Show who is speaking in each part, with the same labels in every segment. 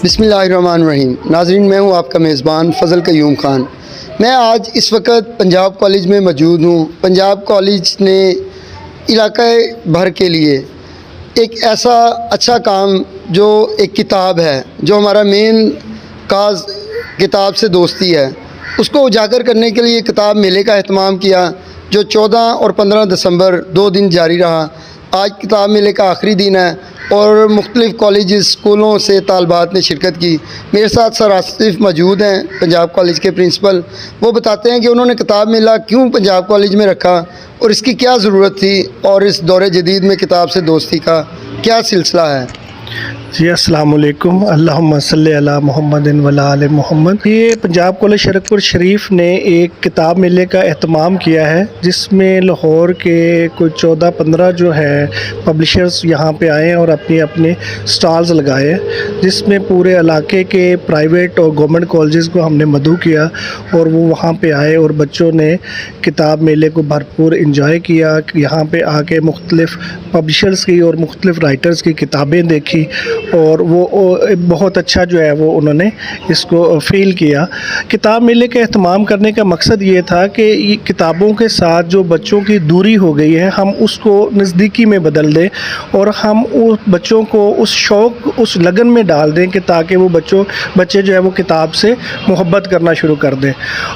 Speaker 1: بسم اللہ الرحمن الرحیم۔ ناظرین، میں ہوں آپ کا میزبان فضل قیوم خان۔ میں آج اس وقت پنجاب کالج میں موجود ہوں۔ پنجاب کالج نے علاقہ بھر کے لیے ایک ایسا اچھا کام جو ایک کتاب ہے، جو ہمارا مین کاز کتاب سے دوستی ہے، اس کو اجاگر کرنے کے لیے کتاب میلے کا اہتمام کیا، جو 14 اور 15 دسمبر 2 دن جاری رہا۔ آج کتاب میلے کا آخری دن ہے اور مختلف کالجز اسکولوں سے طالبات نے شرکت کی۔ میرے ساتھ سر آصف موجود ہیں، پنجاب کالج کے پرنسپل۔ وہ بتاتے ہیں کہ انہوں نے کتاب میلہ کیوں پنجاب کالج میں رکھا اور اس کی کیا ضرورت تھی، اور اس دور جدید میں کتاب سے دوستی کا کیا سلسلہ ہے۔
Speaker 2: جی السلام علیکم، اللہم صلی علی محمد وعلی آل محمد۔ یہ پنجاب کالج شرکپور شریف نے ایک کتاب میلے کا اہتمام کیا ہے، جس میں لاہور کے کوئی 14-15 جو ہے پبلشرز یہاں پہ آئے اور اپنے سٹالز لگائے، جس میں پورے علاقے کے پرائیویٹ اور گورنمنٹ کالجز کو ہم نے مدعو کیا اور وہ وہاں پہ آئے اور بچوں نے کتاب میلے کو بھرپور انجوائے کیا۔ یہاں پہ آ کے مختلف پبلشرز کی اور مختلف رائٹرز کی کتابیں دیکھی اور وہ بہت اچھا جو ہے وہ انہوں نے اس کو فیل کیا۔ کتاب میلے کا اہتمام کرنے کا مقصد یہ تھا کہ کتابوں کے ساتھ جو بچوں کی دوری ہو گئی ہے، ہم اس کو نزدیکی میں بدل دیں اور ہم بچوں کو اس شوق، اس لگن میں ڈال دیں کہ تاکہ وہ بچے جو ہے وہ کتاب سے محبت کرنا شروع کر دیں۔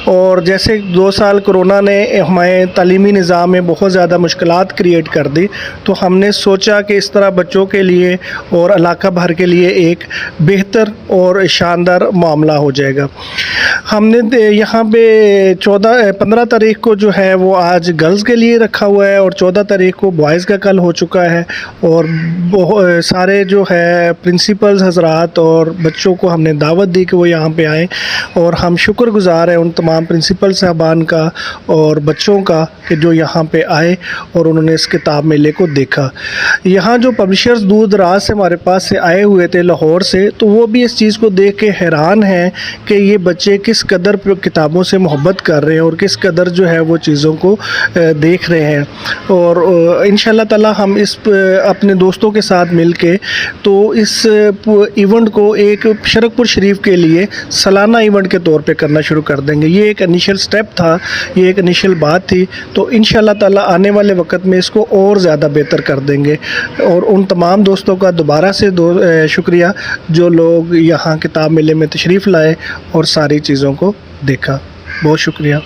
Speaker 2: اور جیسے 2 سال کرونا نے ہمارے تعلیمی نظام میں بہت زیادہ مشکلات کریٹ کر دی، تو ہم نے سوچا کہ اس طرح بچوں کے لیے اور علاقہ بھر کے لیے ایک بہتر اور شاندار معاملہ ہو جائے گا۔ ہم نے یہاں پہ 15 تاریخ کو جو ہے وہ آج گرلز کے لیے رکھا ہوا ہے اور 14 تاریخ کو بوائز کا کل ہو چکا ہے، اور سارے جو ہے پرنسپلز حضرات اور بچوں کو ہم نے دعوت دی کہ وہ یہاں پہ آئیں، اور ہم شکر گزار ہیں ان تمام پرنسپل صاحبان کا اور بچوں کا کہ جو یہاں پہ آئے اور انہوں نے اس کتاب میلے کو دیکھا۔ یہاں جو پبلشرز دور دراز سے ہمارے پاس سے آئے ہوئے تھے لاہور سے، تو وہ بھی اس چیز کو دیکھ کے حیران ہیں کہ یہ بچے کس قدر کتابوں سے محبت کر رہے ہیں اور کس قدر جو ہے وہ چیزوں کو دیکھ رہے ہیں۔ اور انشاءاللہ تعالی ہم اس اپنے دوستوں کے ساتھ مل کے تو اس ایونٹ کو ایک شرکپور شریف کے لیے سالانہ ایونٹ کے طور پہ کرنا شروع کر دیں گے۔ یہ ایک انیشل سٹیپ تھا، یہ ایک انیشل بات تھی، تو انشاءاللہ تعالی آنے والے وقت میں اس کو اور زیادہ بہتر کر دیں گے۔ اور ان تمام دوستوں کا دوبارہ سے شکریہ جو لوگ یہاں کتاب میلے میں تشریف لائے اور ساری چیزوں کو دیکھا۔ بہت شکریہ۔